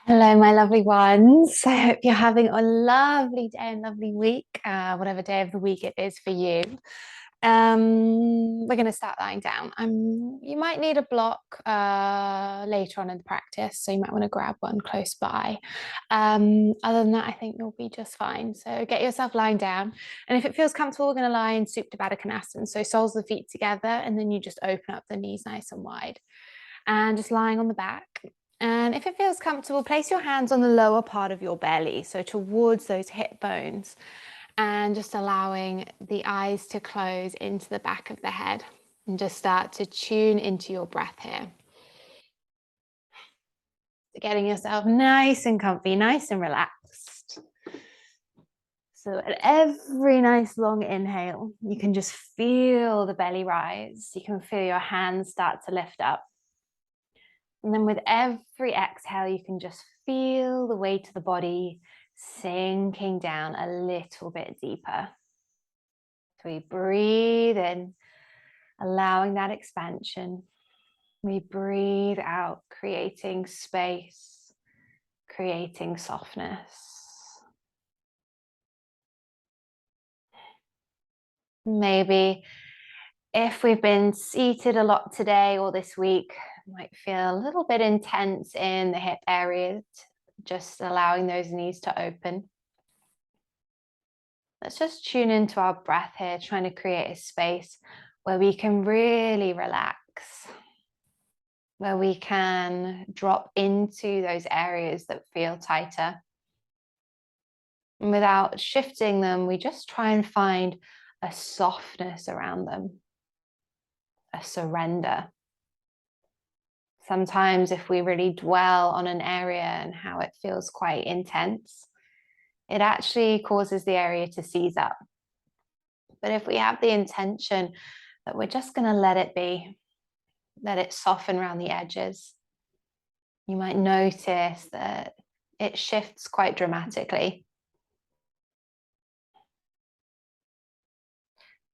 Hello, my lovely ones. I hope you're having a lovely day and lovely week, whatever day of the week it is for you. We're going to start lying down. You might need a block later on in the practice, so you might want to grab one close by. Other than that, I think you'll be just fine. So get yourself lying down. And if it feels comfortable, we're going to lie in Supta Baddha Konasana. So soles of the feet together, and then you just open up the knees nice and wide. And just lying on the back. And if it feels comfortable, place your hands on the lower part of your belly, so towards those hip bones, and just allowing the eyes to close into the back of the head and just start to tune into your breath here. Getting yourself nice and comfy, nice and relaxed. So at every nice long inhale, you can just feel the belly rise. You can feel your hands start to lift up. And then with every exhale, you can just feel the weight of the body sinking down a little bit deeper. So we breathe in, allowing that expansion. We breathe out, creating space, creating softness. Maybe if we've been seated a lot today or this week, might feel a little bit intense in the hip area, just allowing those knees to open. Let's just tune into our breath here, trying to create a space where we can really relax, where we can drop into those areas that feel tighter. And without shifting them, we just try and find a softness around them, a surrender. Sometimes if we really dwell on an area and how it feels quite intense, it actually causes the area to seize up. But if we have the intention that we're just going to let it be, let it soften around the edges, you might notice that it shifts quite dramatically.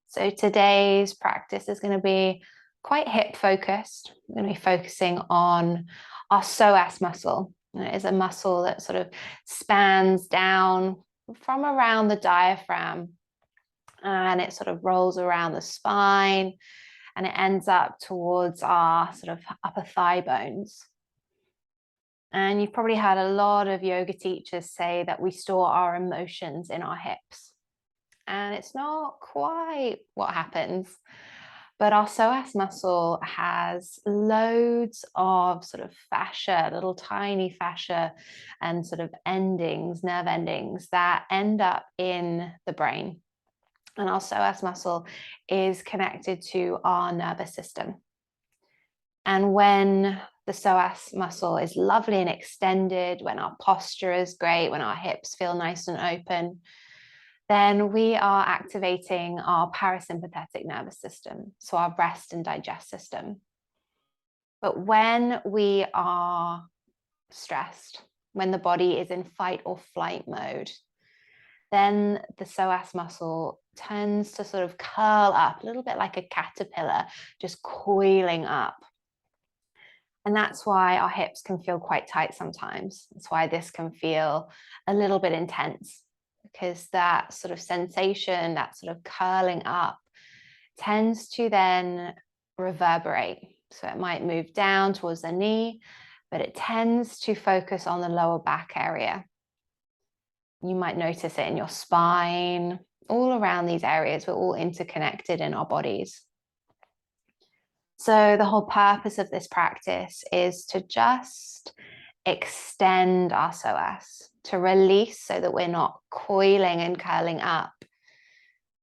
So today's practice is going to be quite hip focused. We're going to be focusing on our psoas muscle. It is a muscle that sort of spans down from around the diaphragm, and it sort of rolls around the spine, and it ends up towards our sort of upper thigh bones. And you've probably had a lot of yoga teachers say that we store our emotions in our hips. And it's not quite what happens. But our psoas muscle has loads of sort of fascia, little tiny fascia and sort of endings, nerve endings that end up in the brain. And our psoas muscle is connected to our nervous system. And when the psoas muscle is lovely and extended, when our posture is great, when our hips feel nice and open, then we are activating our parasympathetic nervous system, so our rest and digest system. But when we are stressed, when the body is in fight or flight mode, then the psoas muscle tends to sort of curl up a little bit like a caterpillar, just coiling up. And that's why our hips can feel quite tight sometimes. That's why this can feel a little bit intense, because that sort of sensation, that sort of curling up, tends to then reverberate. So it might move down towards the knee, but it tends to focus on the lower back area. You might notice it in your spine, all around these areas. We're all interconnected in our bodies. So the whole purpose of this practice is to just extend our psoas, to release so that we're not coiling and curling up,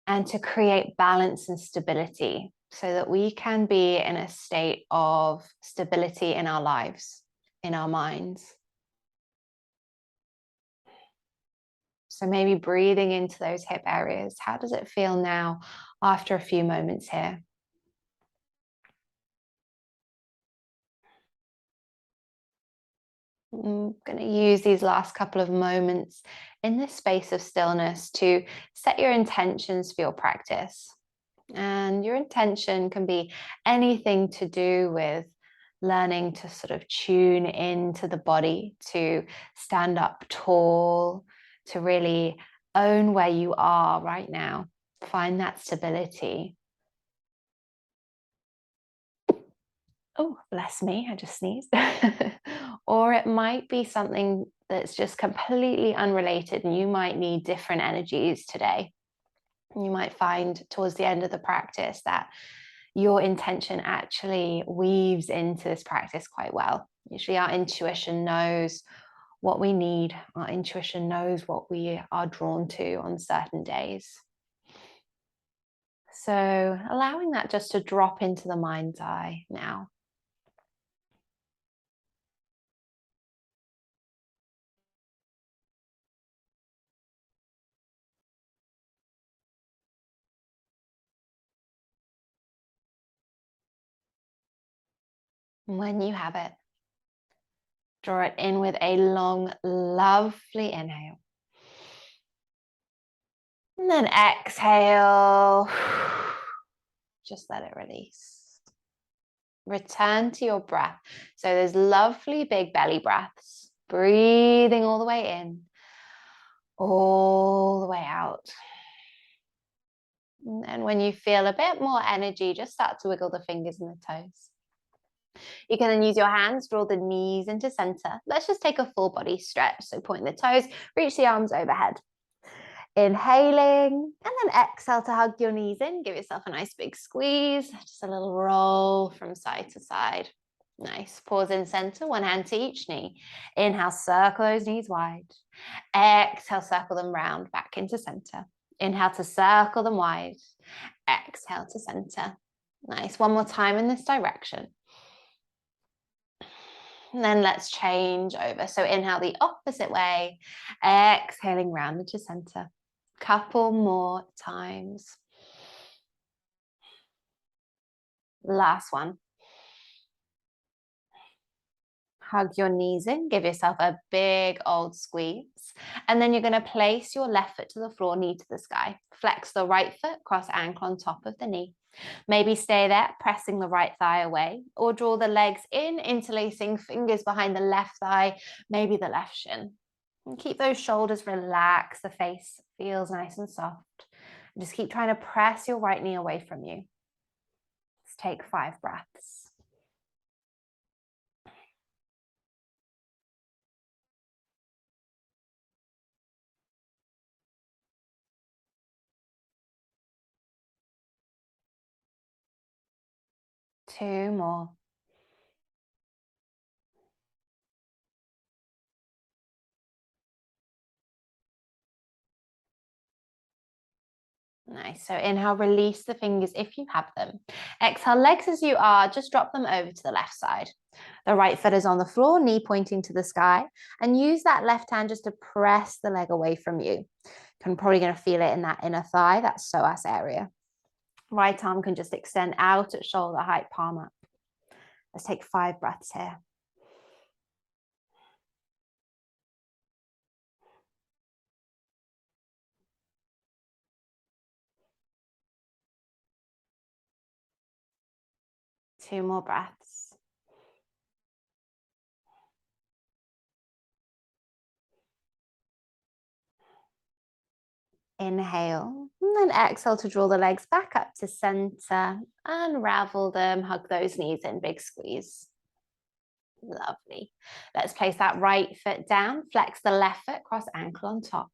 and to create balance and stability so that we can be in a state of stability in our lives, in our minds. So maybe breathing into those hip areas. How does it feel now after a few moments here? I'm going to use these last couple of moments in this space of stillness to set your intentions for your practice. And your intention can be anything to do with learning to sort of tune into the body, to stand up tall, to really own where you are right now. Find that stability. Oh, bless me, I just sneezed. Or it might be something that's just completely unrelated, and you might need different energies today. You might find towards the end of the practice that your intention actually weaves into this practice quite well. Usually our intuition knows what we need. Our intuition knows what we are drawn to on certain days. So allowing that just to drop into the mind's eye now. When you have it, draw it in with a long, lovely inhale. And then exhale. Just let it release. Return to your breath. So there's lovely big belly breaths. Breathing all the way in, all the way out. And when you feel a bit more energy, just start to wiggle the fingers and the toes. You can then use your hands, draw the knees into center. Let's just take a full body stretch. So point the toes, reach the arms overhead. Inhaling, and then exhale to hug your knees in. Give yourself a nice big squeeze. Just a little roll from side to side. Nice. Pause in center, one hand to each knee. Inhale, circle those knees wide. Exhale, circle them round back into center. Inhale to circle them wide. Exhale to center. Nice. One more time in this direction. And then let's change over. So inhale the opposite way. Exhaling round into center. Couple more times. Last one. Hug your knees in, give yourself a big old squeeze. And then you're going to place your left foot to the floor, knee to the sky. Flex the right foot, cross ankle on top of the knee. Maybe stay there, pressing the right thigh away, or draw the legs in, interlacing fingers behind the left thigh, maybe the left shin. And keep those shoulders relaxed, the face feels nice and soft. And just keep trying to press your right knee away from you. Let's take 5 breaths. Two more. Nice. So inhale, release the fingers if you have them. Exhale, legs as you are, just drop them over to the left side. The right foot is on the floor, knee pointing to the sky, and use that left hand just to press the leg away from you. You're probably going to feel it in that inner thigh, that psoas area. Right arm can just extend out at shoulder height, palm up. Let's take 5 breaths here. Two more breaths. Inhale, and then exhale to draw the legs back up to center, unravel them, hug those knees in, big squeeze. Lovely. Let's place that right foot down, flex the left foot, cross ankle on top.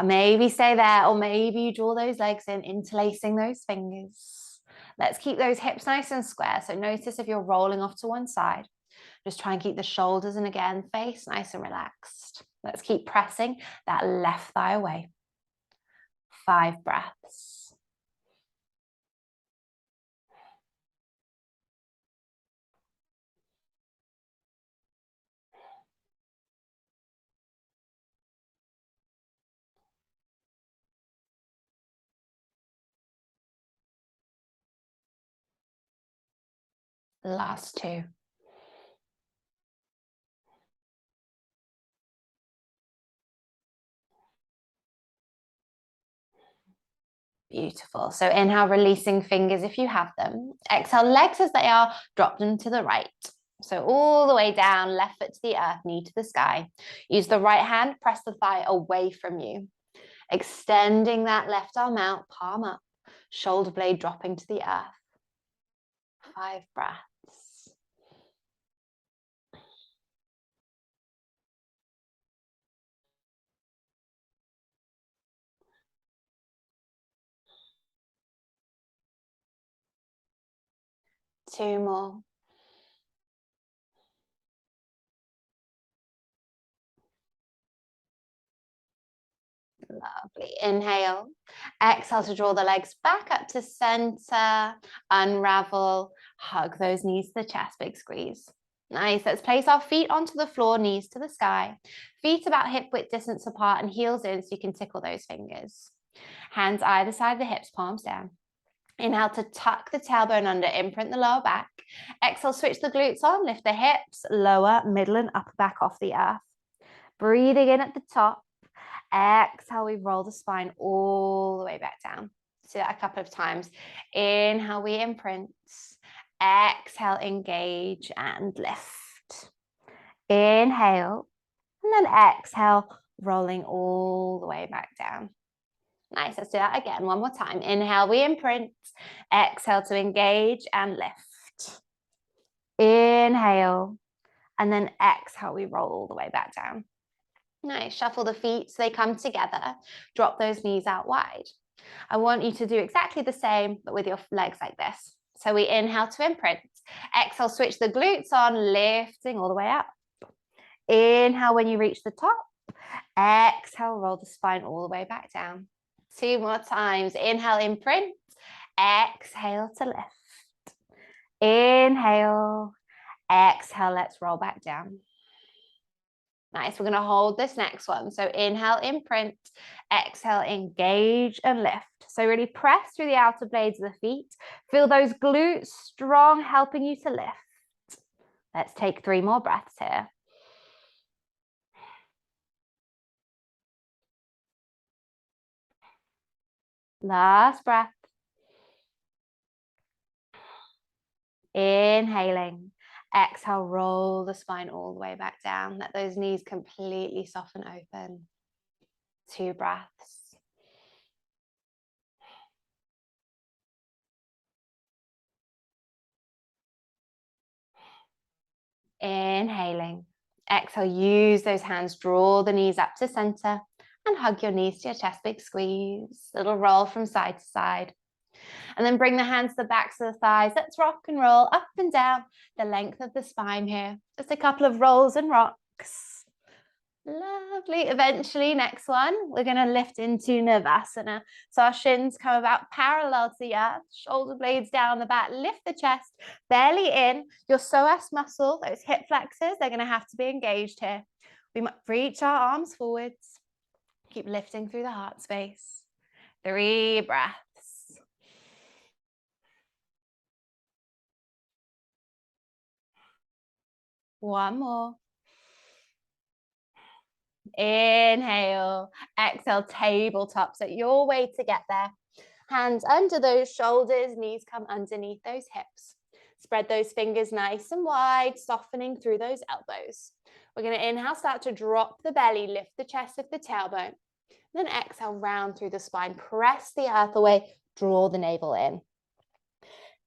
Maybe stay there, or maybe you draw those legs in, interlacing those fingers. Let's keep those hips nice and square. So notice if you're rolling off to one side, just try and keep the shoulders and again, face nice and relaxed. Let's keep pressing that left thigh away. 5 breaths. Last 2. Beautiful. So inhale, releasing fingers if you have them. Exhale, legs as they are, drop them to the right. So all the way down, left foot to the earth, knee to the sky. Use the right hand, press the thigh away from you. Extending that left arm out, palm up, shoulder blade dropping to the earth. 5 breaths. Two more. Lovely. Inhale. Exhale to draw the legs back up to center. Unravel. Hug those knees to the chest. Big squeeze. Nice. Let's place our feet onto the floor, knees to the sky. Feet about hip width distance apart and heels in so you can tickle those fingers. Hands either side of the hips, palms down. Inhale to tuck the tailbone under, imprint the lower back. Exhale, switch the glutes on, lift the hips, lower, middle and upper back off the earth. Breathing in at the top. Exhale, we roll the spine all the way back down. Do that a couple of times. Inhale, we imprint. Exhale, engage and lift. Inhale, and then exhale, rolling all the way back down. Nice, let's do that again, one more time. Inhale, we imprint. Exhale to engage and lift. Inhale, and then exhale, we roll all the way back down. Nice, shuffle the feet so they come together. Drop those knees out wide. I want you to do exactly the same, but with your legs like this. So we inhale to imprint. Exhale, switch the glutes on, lifting all the way up. Inhale when you reach the top. Exhale, roll the spine all the way back down. 2 more times. Inhale, imprint. Exhale to lift. Inhale. Exhale, let's roll back down. Nice, we're going to hold this next one. So inhale, imprint. Exhale, engage and lift. So really press through the outer blades of the feet. Feel those glutes strong, helping you to lift. Let's take 3 more breaths here. Last breath. Inhaling. Exhale, roll the spine all the way back down. Let those knees completely soften open. 2 breaths. Inhaling. Exhale, use those hands, draw the knees up to center and hug your knees to your chest, big squeeze. Little roll from side to side. And then bring the hands to the backs of the thighs. Let's rock and roll up and down the length of the spine here. Just a couple of rolls and rocks. Lovely. Eventually, next one, we're going to lift into Navasana. So our shins come about parallel to the earth, shoulder blades down the back, lift the chest, belly in. Your psoas muscle, those hip flexors, they're going to have to be engaged here. We might reach our arms forwards. Keep lifting through the heart space. 3 breaths. One more. Inhale, exhale, tabletop. So your way to get there. Hands under those shoulders, knees come underneath those hips. Spread those fingers nice and wide, softening through those elbows. We're going to inhale, start to drop the belly, lift the chest with the tailbone. Then exhale, round through the spine, press the earth away, draw the navel in.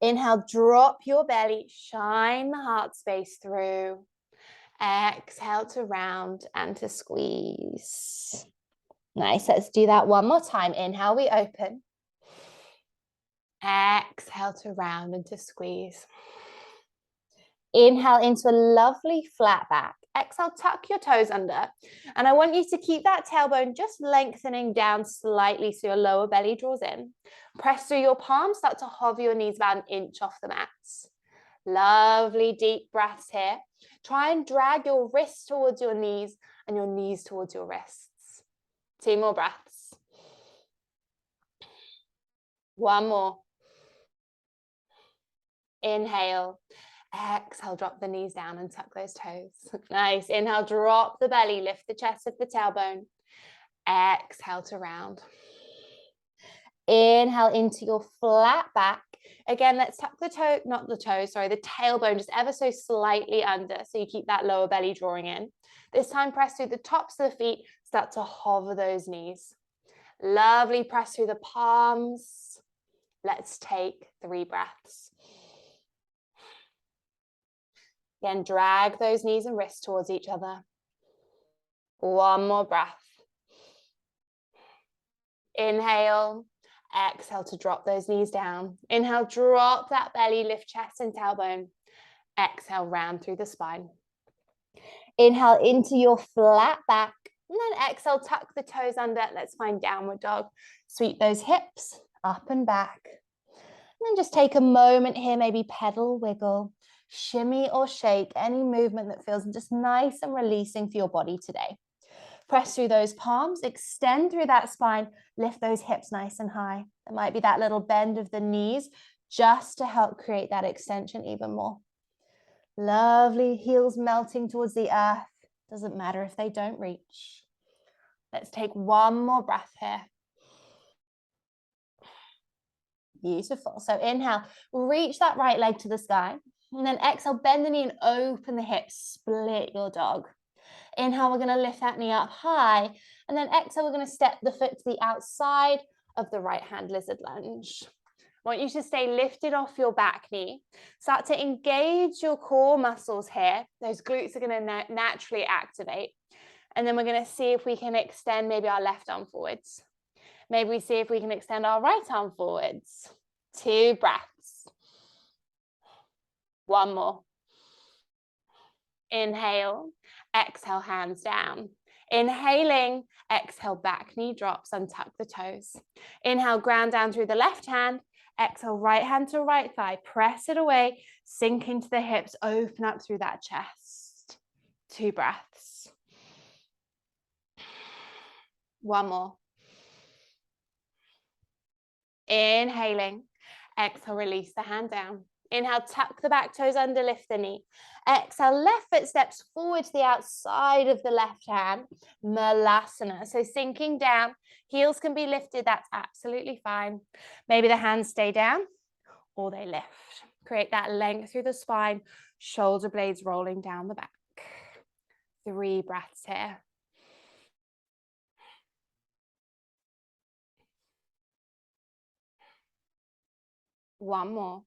Inhale, drop your belly, shine the heart space through. Exhale to round and to squeeze. Nice, let's do that one more time. Inhale, we open. Exhale to round and to squeeze. Inhale into a lovely flat back. Exhale, tuck your toes under. And I want you to keep that tailbone just lengthening down slightly so your lower belly draws in. Press through your palms, start to hover your knees about an inch off the mats. Lovely deep breaths here. Try and drag your wrists towards your knees and your knees towards your wrists. 2 more breaths. 1 more. Inhale. Exhale, drop the knees down and tuck those toes. Nice. Inhale, drop the belly, lift the chest with the tailbone. Exhale to round. Inhale into your flat back. Again, let's tuck the toe, not the toe, sorry, the tailbone just ever so slightly under, so you keep that lower belly drawing in. This time, press through the tops of the feet, start to hover those knees. Lovely, press through the palms. Let's take 3 breaths. Again, drag those knees and wrists towards each other. One more breath. Inhale, exhale to drop those knees down. Inhale, drop that belly, lift chest and tailbone. Exhale, round through the spine. Inhale into your flat back. And then exhale, tuck the toes under. Let's find downward dog. Sweep those hips up and back. And then just take a moment here, maybe pedal, wiggle, shimmy or shake, any movement that feels just nice and releasing for your body today. Press through those palms, extend through that spine, lift those hips nice and high. There might be that little bend of the knees just to help create that extension even more. Lovely, heels melting towards the earth. Doesn't matter if they don't reach. Let's take one more breath here. Beautiful. So inhale, reach that right leg to the sky. And then exhale, bend the knee and open the hips, split your dog. Inhale, we're going to lift that knee up high. And then exhale, we're going to step the foot to the outside of the right hand lizard lunge. I want you to stay lifted off your back knee. Start to engage your core muscles here. Those glutes are going to naturally activate. And then we're going to see if we can extend maybe our left arm forwards. Maybe we see if we can extend our right arm forwards. 2 breaths. One more. Inhale, exhale, hands down. Inhaling, exhale, back knee drops, untuck the toes. Inhale, ground down through the left hand. Exhale, right hand to right thigh. Press it away, sink into the hips, open up through that chest. 2 breaths. One more. Inhaling, exhale, release the hand down. Inhale, tuck the back toes under, lift the knee. Exhale, left foot steps forward to the outside of the left hand, Malasana. So sinking down, heels can be lifted, that's absolutely fine. Maybe the hands stay down or they lift. Create that length through the spine, shoulder blades rolling down the back. 3 breaths here. One more.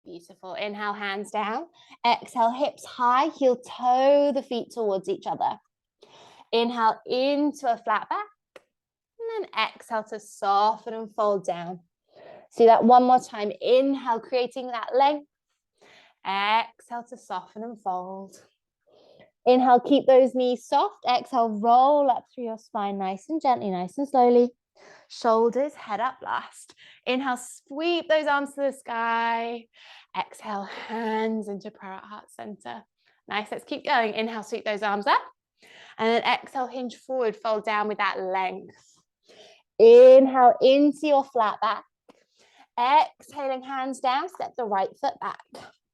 Beautiful. Inhale, hands down. Exhale, hips high, heel toe the feet towards each other. Inhale into a flat back. And then exhale to soften and fold down. See that one more time. Inhale, creating that length. Exhale to soften and fold. Inhale, keep those knees soft. Exhale, roll up through your spine nice and gently, nice and slowly. Shoulders, head up last. Inhale, sweep those arms to the sky. Exhale, hands into prayer at heart center. Nice, let's keep going. Inhale, sweep those arms up. And then exhale, hinge forward, fold down with that length. Inhale into your flat back. Exhaling, hands down, step the right foot back.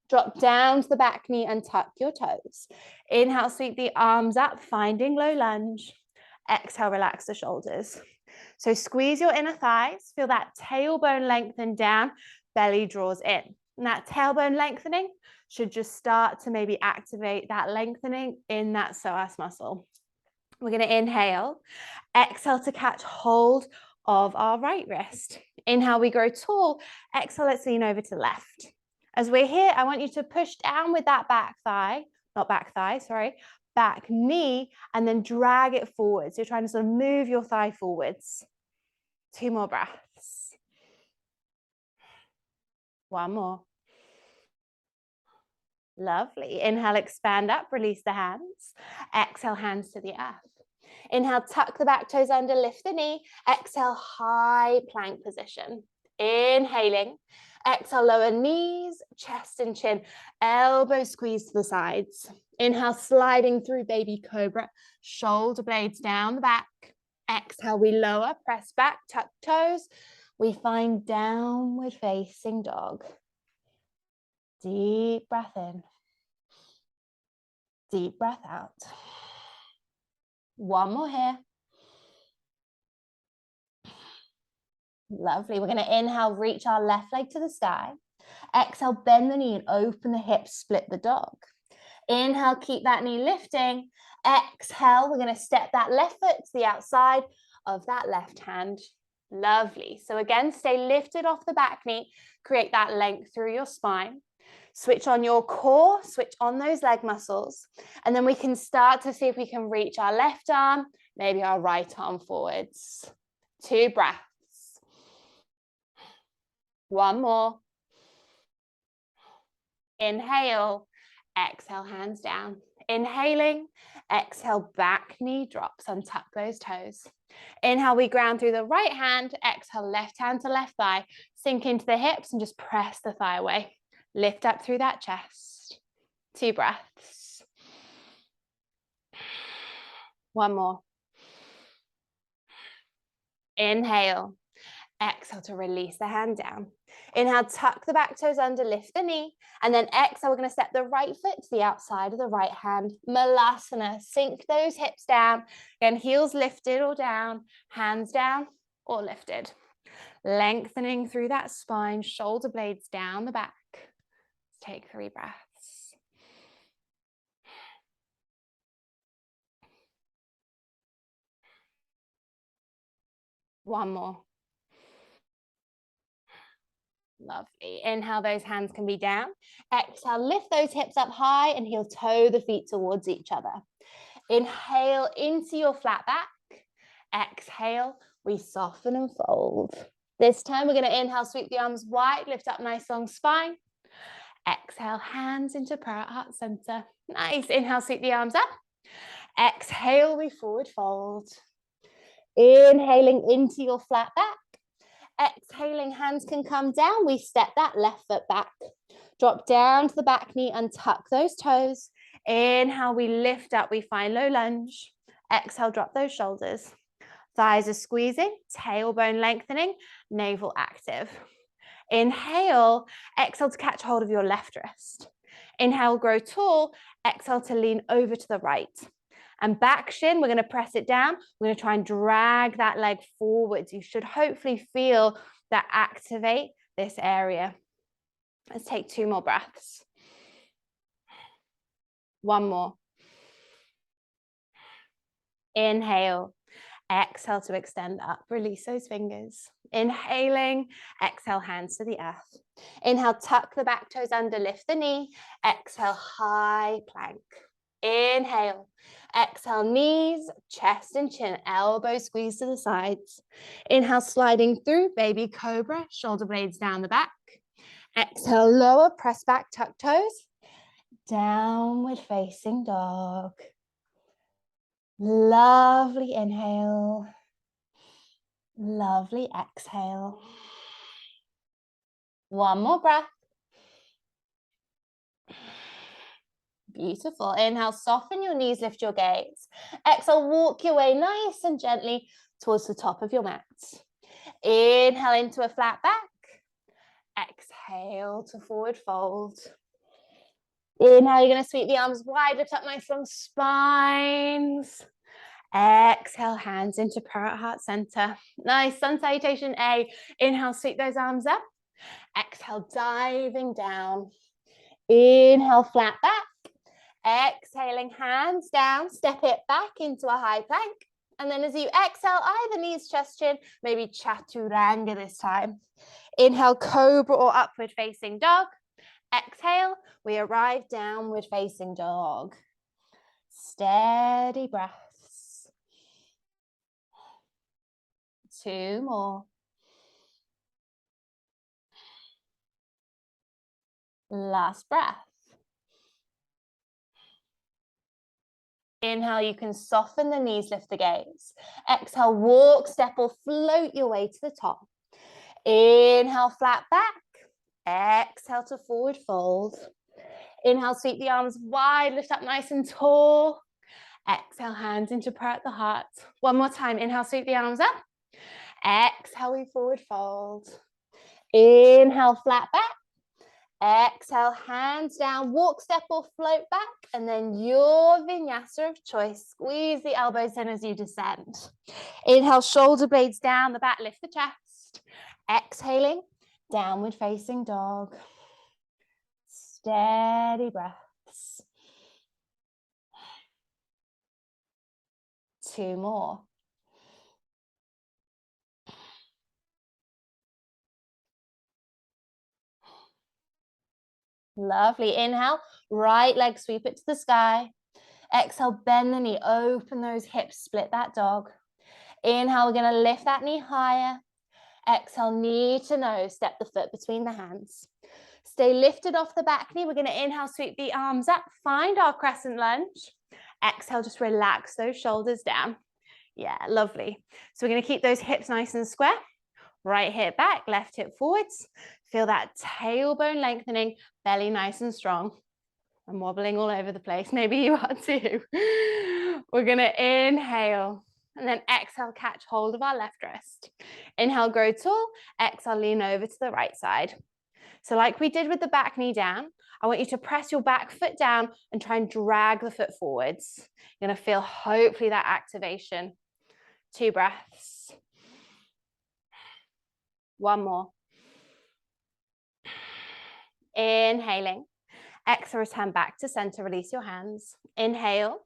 Drop down to the back knee and tuck your toes. Inhale, sweep the arms up, finding low lunge. Exhale, relax the shoulders. So squeeze your inner thighs, feel that tailbone lengthen down, belly draws in. And that tailbone lengthening should just start to maybe activate that lengthening in that psoas muscle. We're going to inhale, exhale to catch hold of our right wrist. Inhale, we grow tall. Exhale, let's lean over to the left. As we're here, I want you to push down with that back knee, and then drag it forward. So you're trying to sort of move your thigh forwards. 2 more breaths. One more. Lovely. Inhale, expand up, release the hands. Exhale, hands to the earth. Inhale, tuck the back toes under, lift the knee. Exhale, high plank position. Inhaling. Exhale, lower knees, chest and chin. Elbows squeeze to the sides. Inhale, sliding through baby cobra. Shoulder blades down the back. Exhale, we lower, press back, tuck toes. We find downward facing dog. Deep breath in. Deep breath out. One more here. Lovely. We're going to inhale, reach our left leg to the sky. Exhale, bend the knee and open the hips, split the dog. Inhale, keep that knee lifting. Exhale, we're going to step that left foot to the outside of that left hand. Lovely. So again, stay lifted off the back knee. Create that length through your spine. Switch on your core, switch on those leg muscles. And then we can start to see if we can reach our left arm, maybe our right arm forwards. 2 breaths. 1 more. Inhale, exhale, hands down. Inhaling, exhale, back knee drops, untuck those toes. Inhale, we ground through the right hand. Exhale, left hand to left thigh. Sink into the hips and just press the thigh away. Lift up through that chest. 2 breaths. 1 more. Inhale. Exhale to release the hand down. Inhale, tuck the back toes under, lift the knee. And then exhale, we're going to step the right foot to the outside of the right hand. Malasana. Sink those hips down. Again, heels lifted or down, hands down or lifted. Lengthening through that spine, shoulder blades down the back. Let's take 3 breaths. One more. Lovely. Inhale, those hands can be down. Exhale, lift those hips up high and heel toe the feet towards each other. Inhale into your flat back. Exhale, we soften and fold. This time we're going to inhale, sweep the arms wide, lift up nice long spine. Exhale, hands into prayer at heart center. Nice. Inhale, sweep the arms up. Exhale, we forward fold. Inhaling into your flat back. Exhaling, hands can come down. We step that left foot back. Drop down to the back knee, untuck those toes. Inhale, we lift up, we find low lunge. Exhale, drop those shoulders. Thighs are squeezing, tailbone lengthening, navel active. Inhale, exhale to catch hold of your left wrist. Inhale, grow tall. Exhale to lean over to the right. And back shin, we're going to press it down. We're going to try and drag that leg forwards. You should hopefully feel that activate this area. Let's take 2 more breaths. 1 more. Inhale. Exhale to extend up. Release those fingers. Inhaling. Exhale, hands to the earth. Inhale, tuck the back toes under, lift the knee. Exhale, high plank. Inhale. Exhale, knees, chest and chin, elbows squeeze to the sides. Inhale, sliding through, baby cobra, shoulder blades down the back. Exhale, lower, press back, tuck toes. Downward facing dog. Lovely inhale. Lovely exhale. 1 more breath. Beautiful. Inhale, soften your knees, lift your gaze. Exhale, walk your way nice and gently towards the top of your mat. Inhale into a flat back. Exhale to forward fold. Inhale, you're going to sweep the arms wide, lift up nice long spines. Exhale, hands into prayer at heart center. Nice. Sun salutation A. Inhale, sweep those arms up. Exhale, diving down. Inhale, flat back. Exhaling, hands down, step it back into a high plank. And then as you exhale, either knees, chest, chin, maybe chaturanga this time. Inhale, cobra or upward facing dog. Exhale, we arrive downward facing dog. Steady breaths. 2 more. Last breath. Inhale, you can soften the knees, lift the gaze. Exhale, walk, step or float your way to the top. Inhale, flat back. Exhale to forward fold. Inhale, sweep the arms wide, lift up nice and tall. Exhale, hands into prayer at the heart. 1 more time. Inhale, sweep the arms up. Exhale, we forward fold. Inhale, flat back. Exhale, hands down, walk, step or float back, and then your vinyasa of choice. Squeeze the elbows in as you descend. Inhale, shoulder blades down the back, lift the chest. wrist. Exhaling, downward facing dog. Steady breaths. 2 more. Lovely. Inhale, right leg sweep it to the sky. Exhale, bend the knee, open those hips, split that dog. Inhale, we're going to lift that knee higher. Exhale, knee to nose, step the foot between the hands. Stay lifted off the back knee. We're going to inhale, sweep the arms up, find our crescent lunge. Exhale, just relax those shoulders down. Yeah, lovely. So we're going to keep those hips nice and square. Right hip back, left hip forwards. Feel that tailbone lengthening, belly nice and strong. I'm wobbling all over the place. Maybe you are too. We're going to inhale and then exhale, catch hold of our left wrist. Inhale, grow tall. Exhale, lean over to the right side. So like we did with the back knee down, I want you to press your back foot down and try and drag the foot forwards. You're going to feel hopefully that activation. 2 breaths. 1 more. Inhaling. Exhale, return back to center, release your hands. Inhale,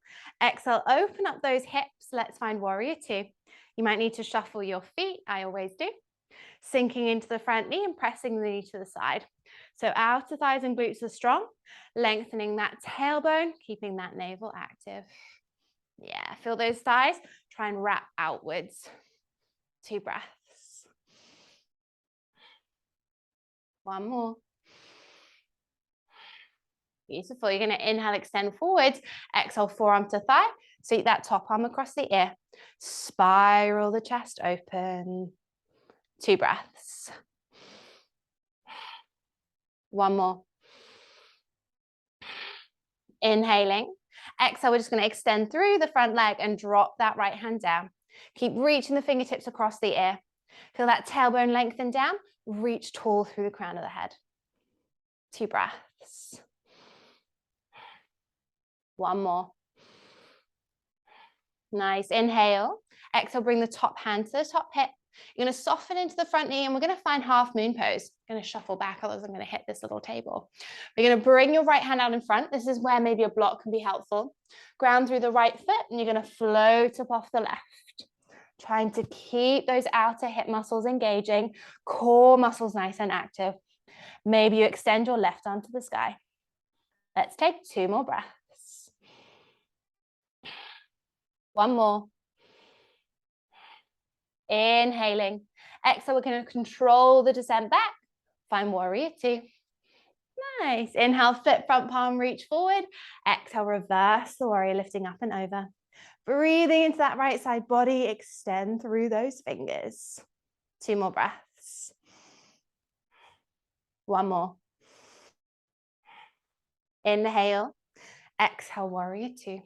exhale, open up those hips. Let's find warrior 2. You might need to shuffle your feet, I always do. Sinking into the front knee and pressing the knee to the side. So outer thighs and glutes are strong, lengthening that tailbone, keeping that navel active. Yeah, feel those thighs, try and wrap outwards. 2 breaths. 1 more. Beautiful. You're going to inhale, extend forwards. Exhale, forearm to thigh. Sweep that top arm across the ear. Spiral the chest open. 2 breaths. 1 more. Inhaling. Exhale, we're just going to extend through the front leg and drop that right hand down. Keep reaching the fingertips across the ear. Feel that tailbone lengthen down. Reach tall through the crown of the head. 2 breaths. 1 more. Nice. Inhale. Exhale, bring the top hand to the top hip. You're going to soften into the front knee and we're going to find half moon pose. I'm going to shuffle back, otherwise I'm going to hit this little table. We're going to bring your right hand out in front. This is where maybe a block can be helpful. Ground through the right foot and you're going to float up off the left. Trying to keep those outer hip muscles engaging, core muscles nice and active. Maybe you extend your left arm to the sky. Let's take 2 more breaths. 1 more. Inhaling. Exhale, we're going to control the descent back. Find warrior 2. Nice. Inhale, flip front palm, reach forward. Exhale, reverse the warrior, lifting up and over. Breathing into that right side body, extend through those fingers. 2 more breaths. 1 more. Inhale. Exhale, warrior 2.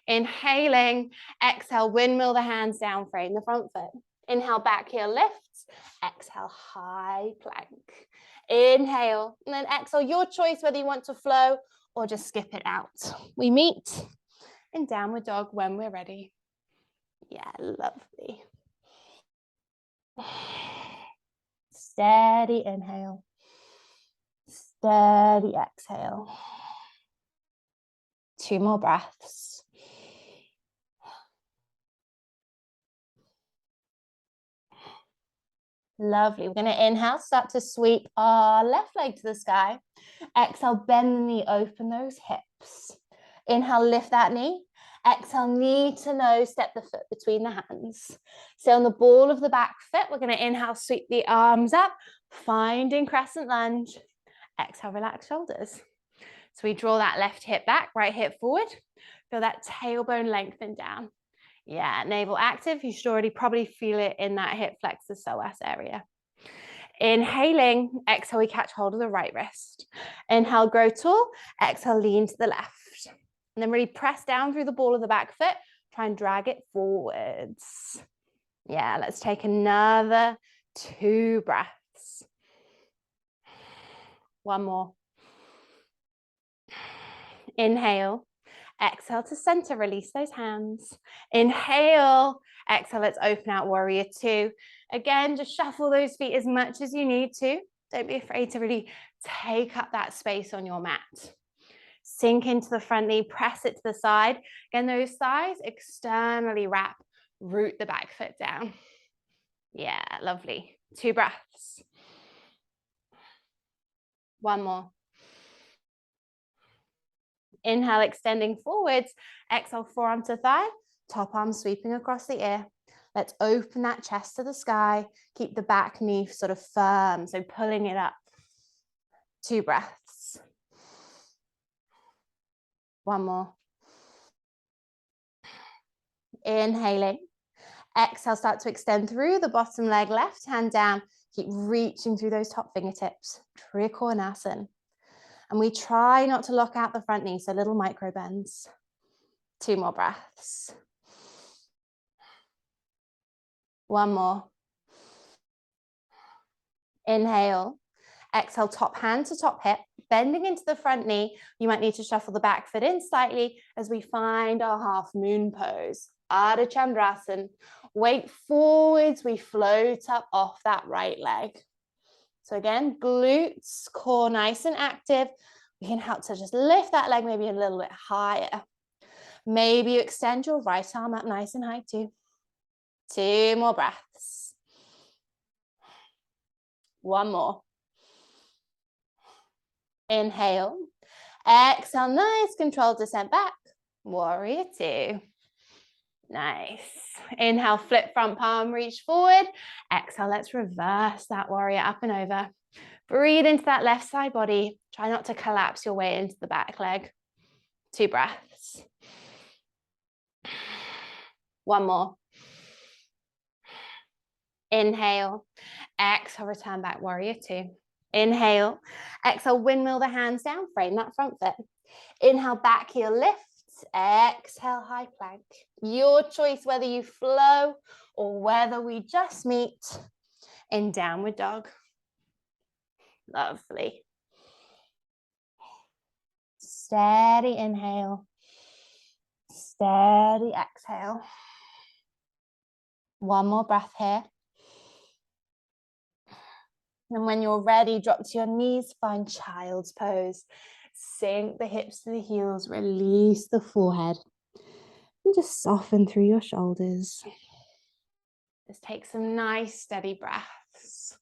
Inhaling. Exhale, windmill the hands down, frame the front foot. Inhale, back heel lifts. Exhale, high plank. Inhale, and then exhale, your choice whether you want to flow or just skip it out. We meet in downward dog when we're ready. Yeah, lovely. Steady inhale. Steady exhale. 2 more breaths. Lovely. We're going to inhale, start to sweep our left leg to the sky. Exhale, bend the knee, open those hips. Inhale, lift that knee. Exhale, knee to nose, step the foot between the hands. So on the ball of the back foot, we're going to inhale, sweep the arms up, finding crescent lunge. Exhale, relax shoulders. So we draw that left hip back, right hip forward. Feel that tailbone lengthen down. Yeah, navel active. You should already probably feel it in that hip flexor psoas area. Inhaling, exhale, we catch hold of the right wrist. Inhale, grow tall. Exhale, lean to the left. And then really press down through the ball of the back foot. Try and drag it forwards. Yeah, let's take another 2 breaths. 1 more. Inhale. Exhale to center, release those hands. Inhale, exhale, let's open out warrior two. Again, just shuffle those feet as much as you need to. Don't be afraid to really take up that space on your mat. Sink into the front knee, press it to the side. Again, those thighs externally wrap, root the back foot down. Yeah, lovely. 2 breaths. One more. Inhale, extending forwards. Exhale, forearm to thigh, top arm sweeping across the ear. Let's open that chest to the sky. Keep the back knee sort of firm, so pulling it up. 2 breaths. One more. Inhaling. Exhale, start to extend through the bottom leg, left hand down. Keep reaching through those top fingertips. Trikonasana. And we try not to lock out the front knee, so little micro bends. 2 more breaths. One more. Inhale. Exhale, top hand to top hip, bending into the front knee. You might need to shuffle the back foot in slightly as we find our half moon pose. Ardha Chandrasana. Weight forwards, we float up off that right leg. So again, glutes, core nice and active. We can help to just lift that leg maybe a little bit higher. Maybe you extend your right arm up nice and high too. 2 more breaths. One more. Inhale. Exhale, nice controlled descent back. Warrior two. Nice. Inhale, flip front palm, reach forward. Exhale, let's reverse that warrior up and over. Breathe into that left side body. Try not to collapse your way into the back leg. 2 breaths. One more. Inhale. Exhale, return back, warrior two. Inhale. Exhale, windmill the hands down, frame that front foot. Inhale, back heel lift. Exhale, high plank. Your choice whether you flow or whether we just meet in downward dog. Lovely. Steady inhale. Steady exhale. One more breath here. And when you're ready, drop to your knees, find child's pose. Sink the hips to the heels, release the forehead. And just soften through your shoulders. Just take some nice steady breaths.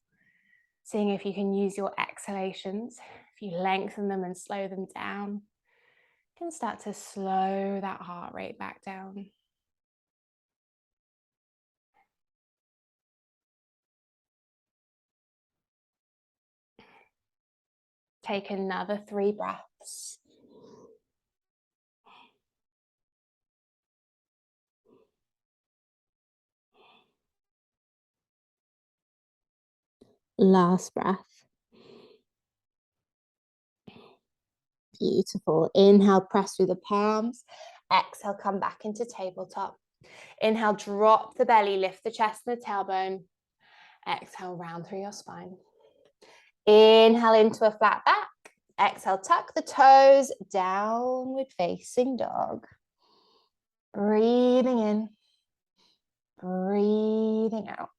Seeing if you can use your exhalations. If you lengthen them and slow them down, you can start to slow that heart rate back down. Take another 3 breaths. Last breath. Beautiful. Inhale, press through the palms. Exhale, come back into tabletop. Inhale, drop the belly, lift the chest and the tailbone. Exhale, round through your spine. Inhale into a flat back. Exhale, tuck the toes, downward facing dog. Breathing in, breathing out.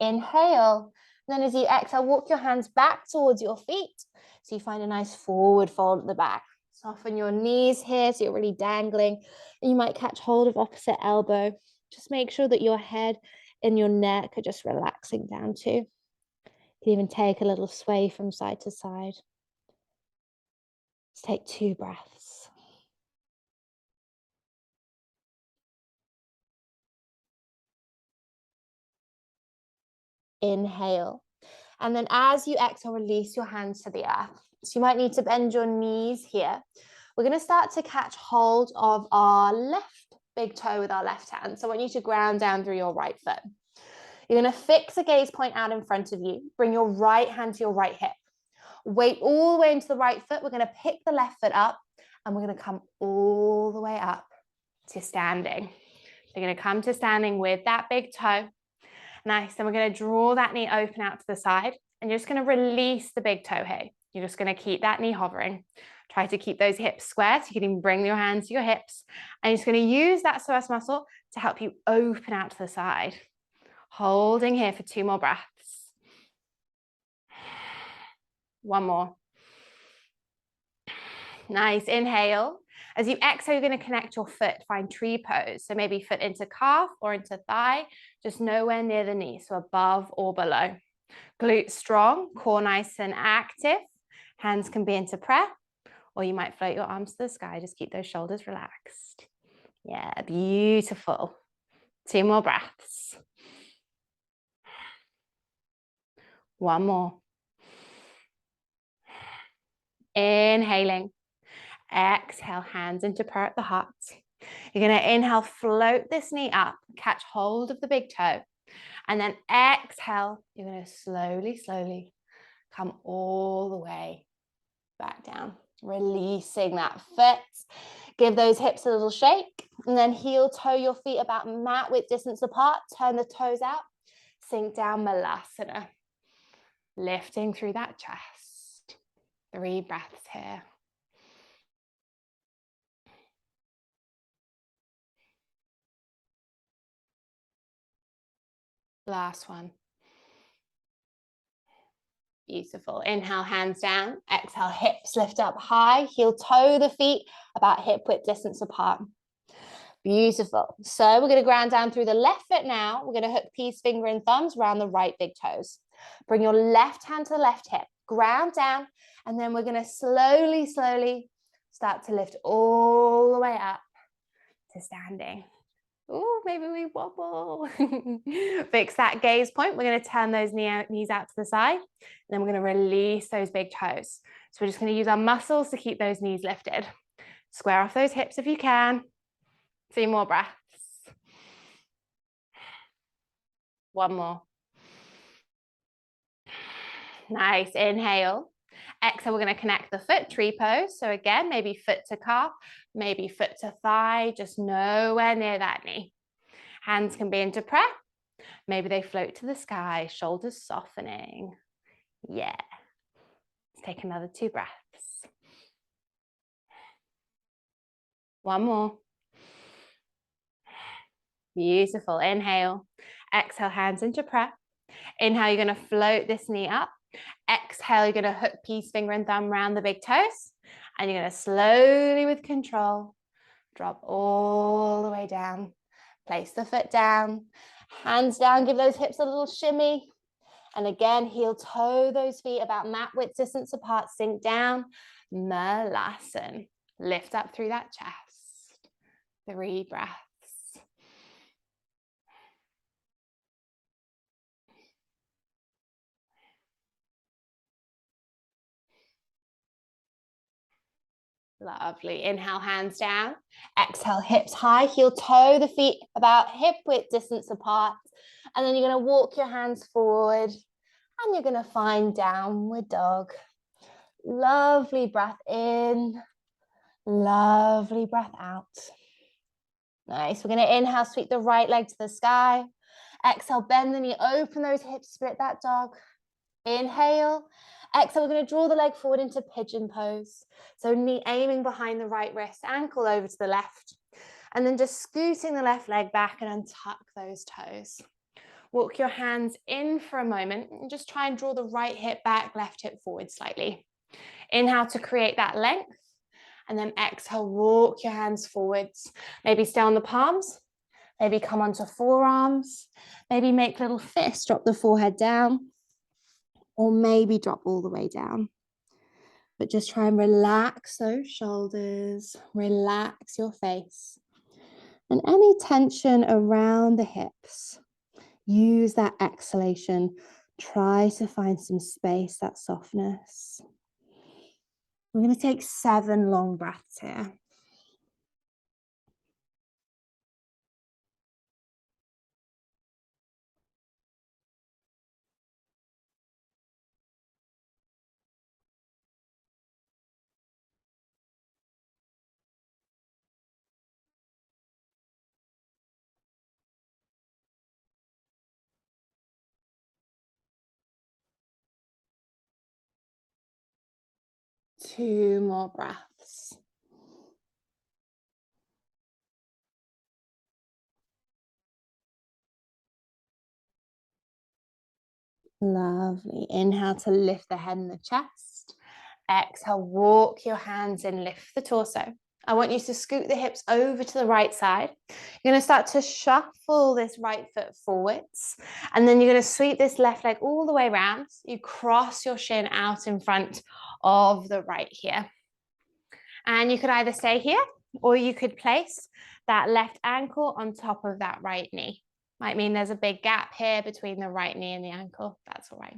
Inhale. And then as you exhale, walk your hands back towards your feet. So you find a nice forward fold at the back. Soften your knees here so you're really dangling. And you might catch hold of opposite elbow. Just make sure that your head and your neck are just relaxing down too. You can even take a little sway from side to side. Let's take 2 breaths. Inhale. And then as you exhale, release your hands to the earth. So you might need to bend your knees here. We're going to start to catch hold of our left big toe with our left hand. So I want you to ground down through your right foot. You're going to fix a gaze point out in front of you. Bring your right hand to your right hip. Weight all the way into the right foot. We're going to pick the left foot up and we're going to come all the way up to standing. You're going to come to standing with that big toe. Nice. Then we're going to draw that knee open out to the side and you're just going to release the big toe here. You're just going to keep that knee hovering. Try to keep those hips square, so you can even bring your hands to your hips. And you're just going to use that psoas muscle to help you open out to the side. Holding here for 2 more breaths. One more. Nice, inhale. As you exhale, you're going to connect your foot, find tree pose. So maybe foot into calf or into thigh, just nowhere near the knee, so above or below. Glutes strong, core nice and active. Hands can be into prayer, or you might float your arms to the sky. Just keep those shoulders relaxed. Yeah, beautiful. 2 more breaths. One more. Inhaling. Exhale, hands into prayer at the heart. You're going to inhale, float this knee up, catch hold of the big toe. And then exhale, you're going to slowly, slowly come all the way back down. Releasing that foot. Give those hips a little shake. And then heel toe your feet about mat width distance apart. Turn the toes out. Sink down, Malasana. Lifting through that chest. 3 breaths here. Last one. Beautiful. Inhale, hands down. Exhale, hips lift up high. Heel toe the feet about hip width distance apart. Beautiful. So we're going to ground down through the left foot now. We're going to hook peace, finger and thumbs around the right big toes. Bring your left hand to the left hip. Ground down. And then we're going to slowly, slowly start to lift all the way up to standing. Oh, maybe we wobble. Fix that gaze point. We're going to turn those knees out to the side. And then we're going to release those big toes. So we're just going to use our muscles to keep those knees lifted. Square off those hips if you can. 3 more breaths. One more. Nice. Inhale. Exhale, we're going to connect the foot, tree pose. So again, maybe foot to calf, maybe foot to thigh, just nowhere near that knee. Hands can be into prayer. Maybe they float to the sky, shoulders softening. Yeah. Let's take another 2 breaths. One more. Beautiful. Inhale. Exhale, hands into prayer. Inhale, you're going to float this knee up. Exhale, you're going to hook peace, finger and thumb around the big toes. And you're going to slowly, with control, drop all the way down. Place the foot down. Hands down, give those hips a little shimmy. And again, heel toe those feet about mat width distance apart. Sink down. Malasana. Lift up through that chest. 3 breaths. Lovely. Inhale, hands down. Exhale, hips high. Heel toe the feet about hip width distance apart. And then you're going to walk your hands forward. And you're going to find downward dog. Lovely breath in. Lovely breath out. Nice. We're going to inhale, sweep the right leg to the sky. Exhale, bend the knee, open those hips, split that dog. Inhale. Exhale, we're going to draw the leg forward into pigeon pose. So knee aiming behind the right wrist, ankle over to the left. And then just scooting the left leg back and untuck those toes. Walk your hands in for a moment and just try and draw the right hip back, left hip forward slightly. Inhale to create that length. And then exhale, walk your hands forwards. Maybe stay on the palms. Maybe come onto forearms. Maybe make little fists, drop the forehead down. Or maybe drop all the way down. But just try and relax those shoulders. Relax your face. And any tension around the hips, use that exhalation. Try to find some space, that softness. We're going to take 7 long breaths here. 2 more breaths. Lovely. Inhale to lift the head and the chest. Exhale, walk your hands in, lift the torso. I want you to scoot the hips over to the right side. You're going to start to shuffle this right foot forwards. And then you're going to sweep this left leg all the way around. You cross your shin out in front of the right here. And you could either stay here or you could place that left ankle on top of that right knee. Might mean there's a big gap here between the right knee and the ankle. That's all right.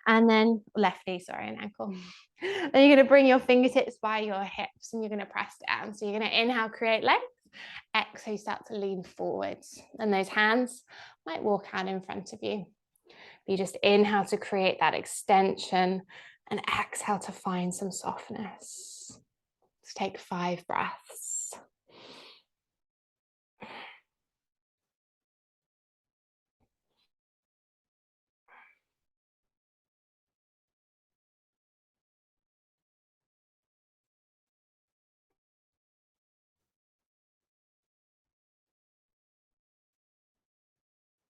And then left knee, sorry, and ankle. Then you're going to bring your fingertips by your hips and you're going to press down. So you're going to inhale, create length. Exhale, you start to lean forwards. And those hands might walk out in front of you. You just inhale to create that extension and exhale to find some softness. Let's take 5 breaths.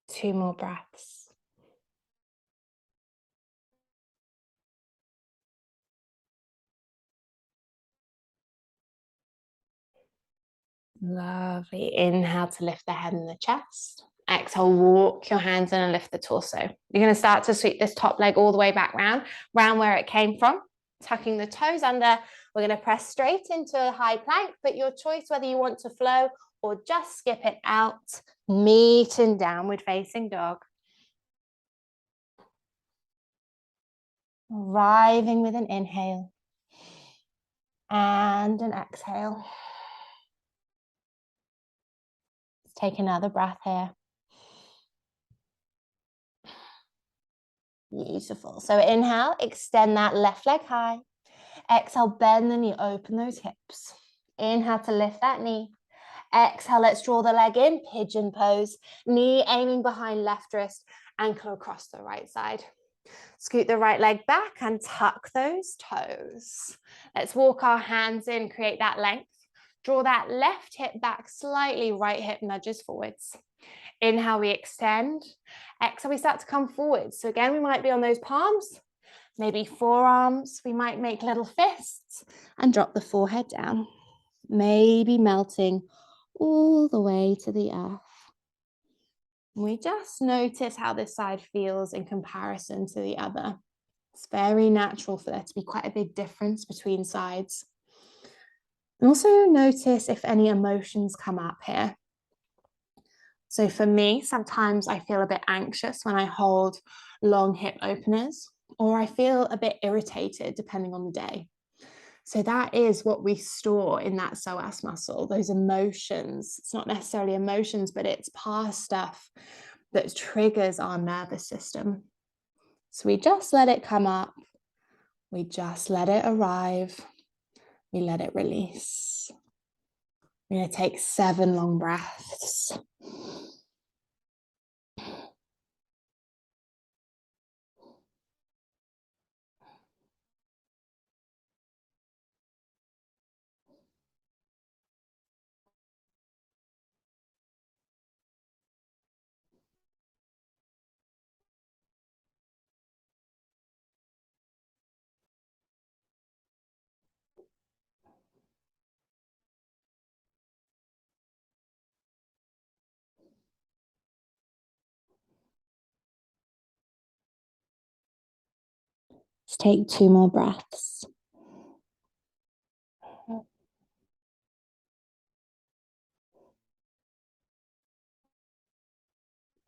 Two more breaths. Lovely. Inhale to lift the head and the chest. Exhale, walk your hands in and lift the torso. You're going to start to sweep this top leg all the way back round where it came from, tucking the toes under. We're going to press straight into a high plank, but your choice whether you want to flow or just skip it out. Meet in downward facing dog. Arriving with an inhale and an exhale. Let's take another breath here. Beautiful. So inhale, extend that left leg high. Exhale, bend the knee, open those hips. Inhale to lift that knee. Exhale, let's draw the leg in, pigeon pose. Knee aiming behind left wrist, ankle across the right side. Scoot the right leg back and tuck those toes. Let's walk our hands in, create that length. Draw that left hip back slightly, right hip nudges forwards. Inhale, we extend. Exhale, we start to come forwards. So again, we might be on those palms, maybe forearms. We might make little fists and drop the forehead down. Maybe melting all the way to the earth. We just notice how this side feels in comparison to the other. It's very natural for there to be quite a big difference between sides. And also notice if any emotions come up here. So for me, sometimes I feel a bit anxious when I hold long hip openers, or I feel a bit irritated depending on the day. So that is what we store in that psoas muscle, those emotions. It's not necessarily emotions, but it's past stuff that triggers our nervous system. So we just let it come up. We just let it arrive. We let it release. We're going to take 7 long breaths. Let's take 2 more breaths.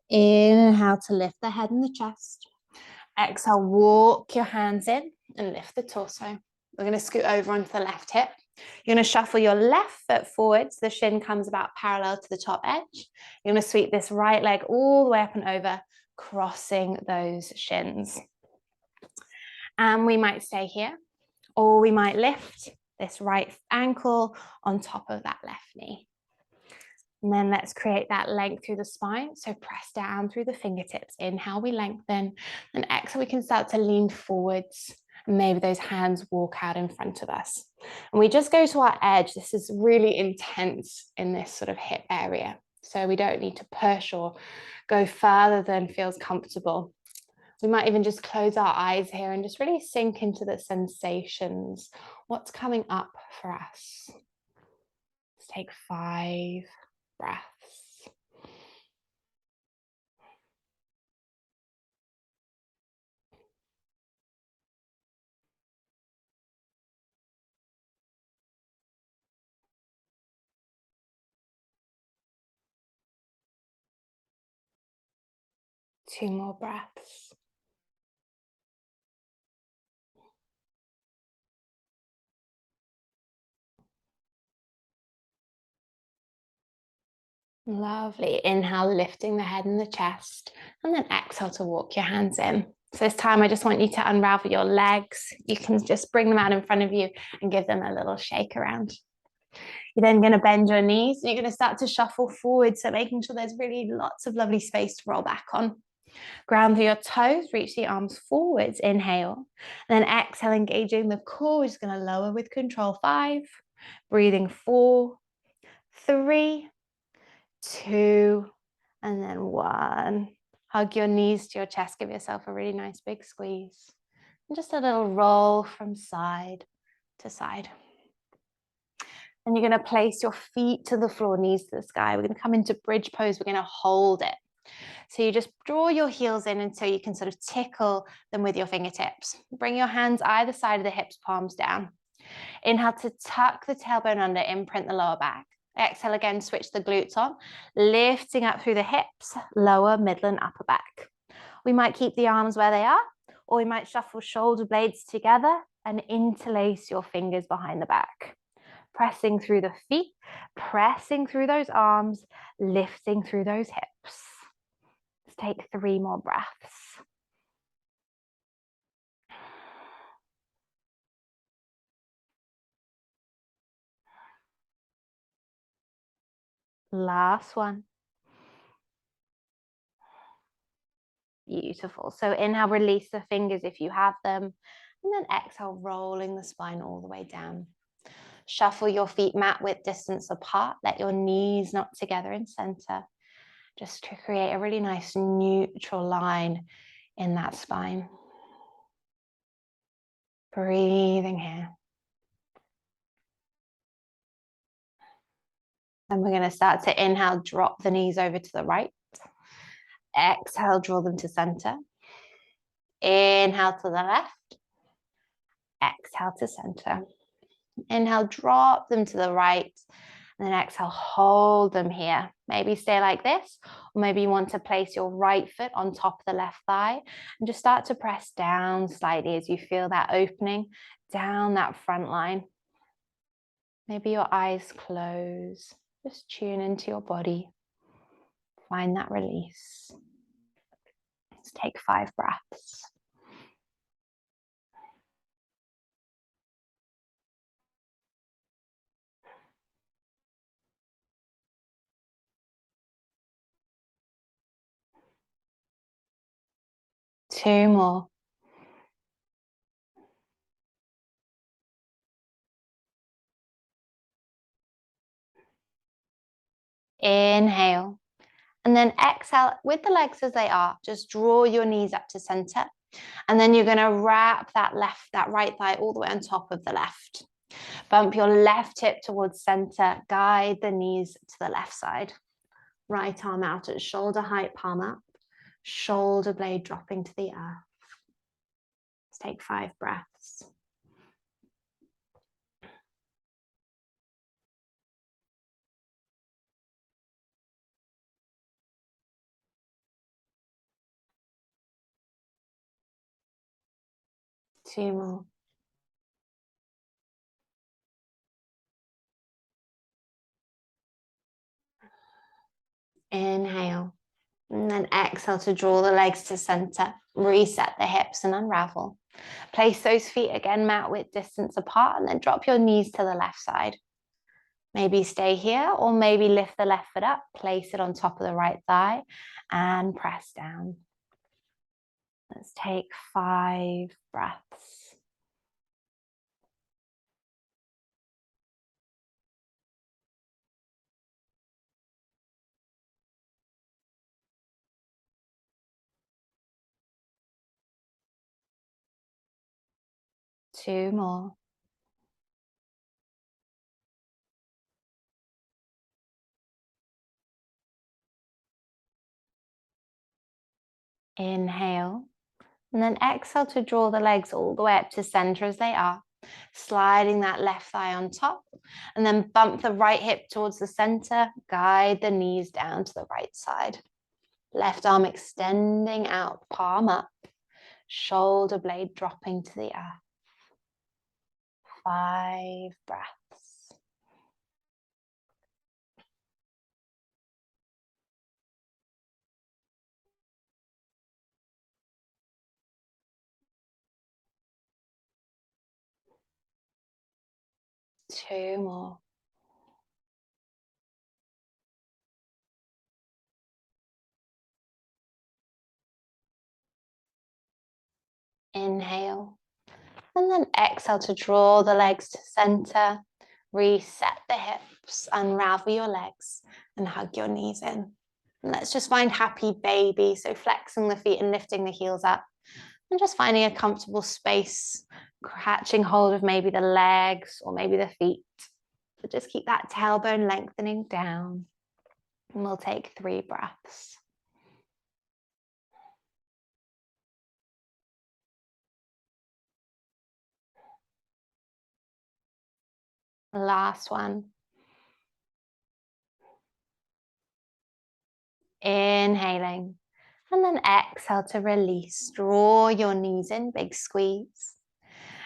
Inhale to lift the head and the chest. Exhale, walk your hands in and lift the torso. We're going to scoot over onto the left hip. You're going to shuffle your left foot forwards. The shin comes about parallel to the top edge. You're going to sweep this right leg all the way up and over, crossing those shins. And we might stay here, or we might lift this right ankle on top of that left knee. And then let's create that length through the spine. So press down through the fingertips. Inhale, we lengthen. And exhale, we can start to lean forwards Maybe those hands walk out in front of us. And we just go to our edge. This is really intense in this sort of hip area. So we don't need to push or go further than feels comfortable. We might even just close our eyes here and just really sink into the sensations. What's coming up for us? Let's take 5 breaths. Two more breaths. Lovely. Inhale, lifting the head and the chest, and then exhale to walk your hands in. So this time I just want you to unravel your legs. You can just bring them out in front of you and give them a little shake around. You're then going to bend your knees. And you're going to start to shuffle forward. So making sure there's really lots of lovely space to roll back on. Ground through your toes, reach the arms forwards, inhale. And then exhale, engaging the core. We're just going to lower with control. 5, breathing 4, 3, 2, and then 1. Hug your knees to your chest. Give yourself a really nice big squeeze. And just a little roll from side to side. And you're going to place your feet to the floor, knees to the sky. We're going to come into bridge pose. We're going to hold it. So you just draw your heels in until you can sort of tickle them with your fingertips. Bring your hands either side of the hips, palms down. Inhale to tuck the tailbone under, imprint the lower back. Exhale again, switch the glutes on, lifting up through the hips, lower, middle, and upper back. We might keep the arms where they are, or we might shuffle shoulder blades together and interlace your fingers behind the back. Pressing through the feet, pressing through those arms, lifting through those hips. Let's take 3 more breaths. Last one. Beautiful. So inhale, release the fingers if you have them. And then exhale, rolling the spine all the way down. Shuffle your feet mat width distance apart. Let your knees knot together in center, just to create a really nice neutral line in that spine. Breathing here. And we're going to start to inhale, drop the knees over to the right. Exhale, draw them to center. Inhale to the left. Exhale to center. Inhale, drop them to the right. And then exhale, hold them here. Maybe stay like this, or maybe you want to place your right foot on top of the left thigh and just start to press down slightly as you feel that opening down that front line. Maybe your eyes close. Just tune into your body. Find that release. Let's take 5 breaths. Two more. Inhale. And then exhale with the legs as they are. Just draw your knees up to center. And then you're going to wrap that right thigh all the way on top of the left. Bump your left hip towards center. Guide the knees to the left side. Right arm out at shoulder height, palm up. Shoulder blade dropping to the earth. Let's take 5 breaths. Two more. Inhale. And then exhale to draw the legs to center. Reset the hips and unravel. Place those feet again mat width distance apart, and then drop your knees to the left side. Maybe stay here, or maybe lift the left foot up, place it on top of the right thigh, and press down. Let's take 5 breaths. 2 more. Inhale. And then exhale to draw the legs all the way up to center as they are, sliding that left thigh on top, and then bump the right hip towards the center, guide the knees down to the right side. Left arm extending out, palm up, shoulder blade dropping to the earth. 5 breaths. Two more. Inhale. And then exhale to draw the legs to center. Reset the hips, unravel your legs, and hug your knees in. And let's just find happy baby. So flexing the feet and lifting the heels up. And just finding a comfortable space, catching hold of maybe the legs or maybe the feet. But just keep that tailbone lengthening down. And we'll take 3 breaths. Last one. Inhaling. And then exhale to release. Draw your knees in, big squeeze.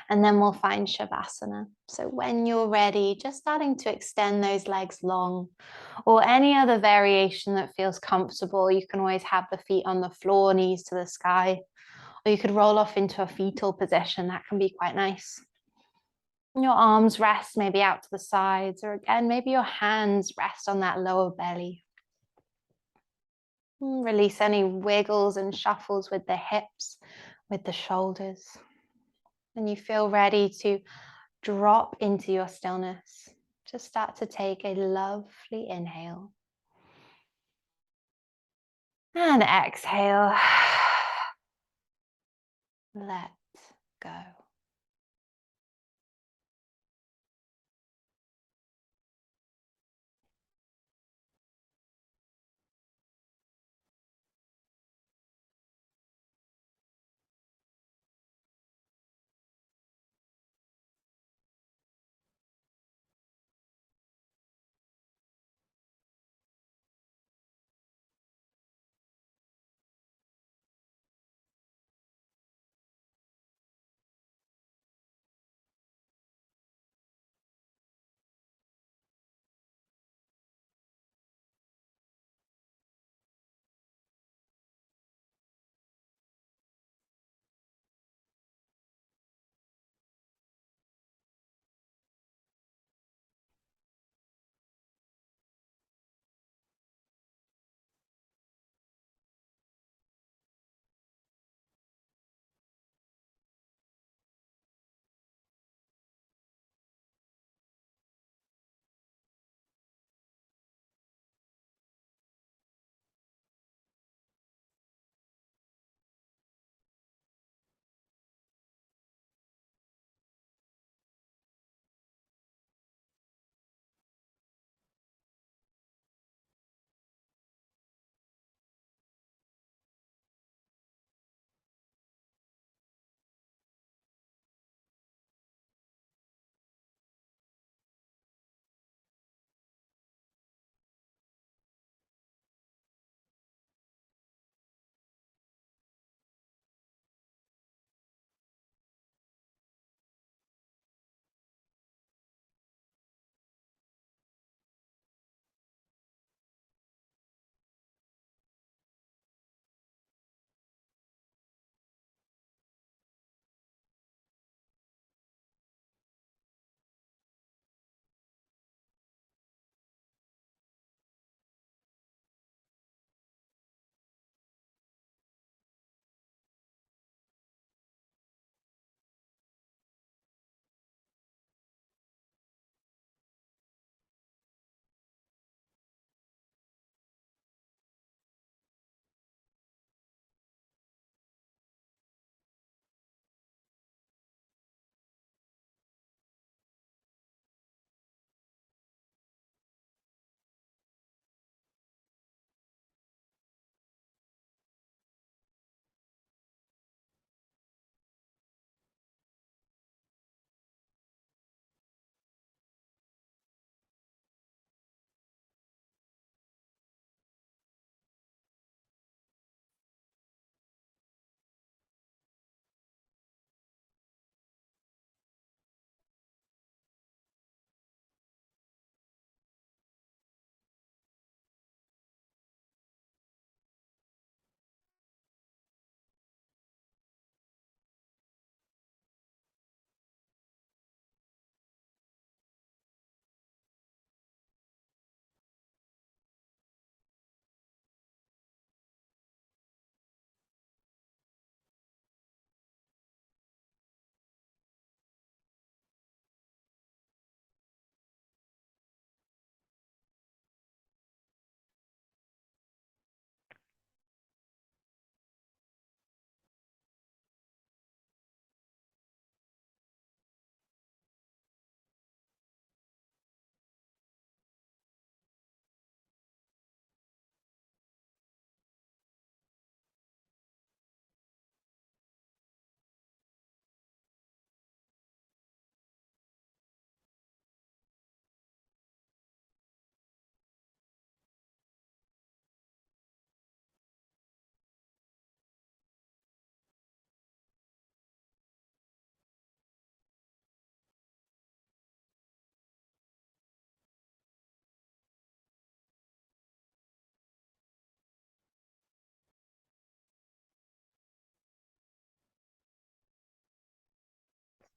And then we'll find Shavasana. So when you're ready, just starting to extend those legs long, or any other variation that feels comfortable. You can always have the feet on the floor, knees to the sky, or you could roll off into a fetal position. That can be quite nice. Your arms rest maybe out to the sides, or again, maybe your hands rest on that lower belly. Release any wiggles and shuffles with the hips, with the shoulders. And you feel ready to drop into your stillness. Just start to take a lovely inhale. And exhale. Let go.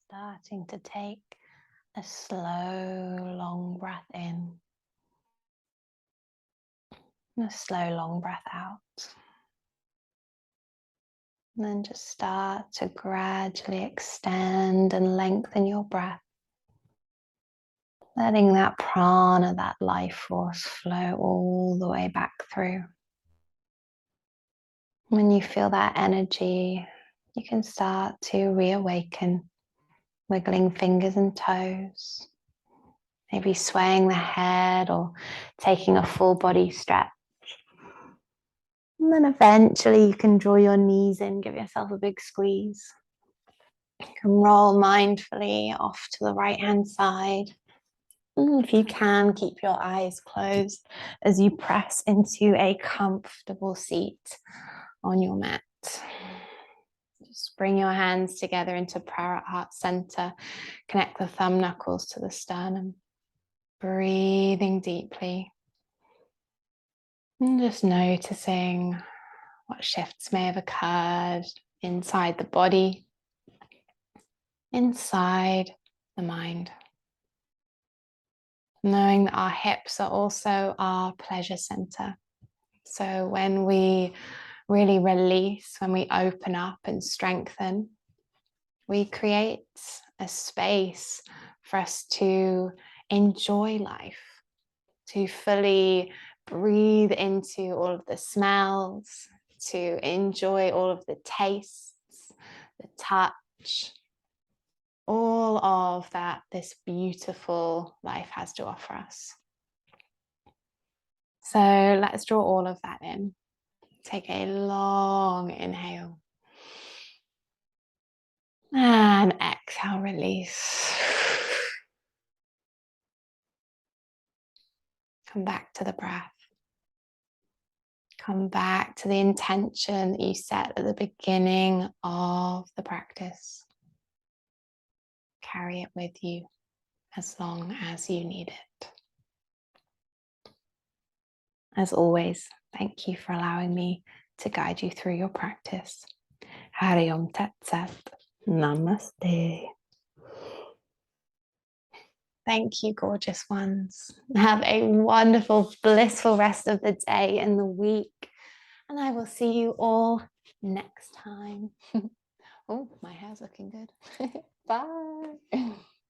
Starting to take a slow, long breath in and a slow, long breath out. And then just start to gradually extend and lengthen your breath, letting that prana, that life force, flow all the way back through. When you feel that energy, you can start to reawaken, wiggling fingers and toes, maybe swaying the head or taking a full body stretch. And then eventually you can draw your knees in, give yourself a big squeeze. You can roll mindfully off to the right hand side. And if you can, keep your eyes closed as you press into a comfortable seat on your mat. Just bring your hands together into prayer at heart center. Connect the thumb knuckles to the sternum. Breathing deeply. And just noticing what shifts may have occurred inside the body, inside the mind. Knowing that our hips are also our pleasure center. So when we really release, when we open up and strengthen, we create a space for us to enjoy life, to fully breathe into all of the smells, to enjoy all of the tastes, the touch, all of that this beautiful life has to offer us. So let's draw all of that in. Take a long inhale. And exhale, release. Come back to the breath. Come back to the intention that you set at the beginning of the practice. Carry it with you as long as you need it. As always, thank you for allowing me to guide you through your practice. Hari Om Tat Sat. Namaste. Thank you, gorgeous ones. Have a wonderful, blissful rest of the day and the week. And I will see you all next time. Oh, my hair's looking good. Bye.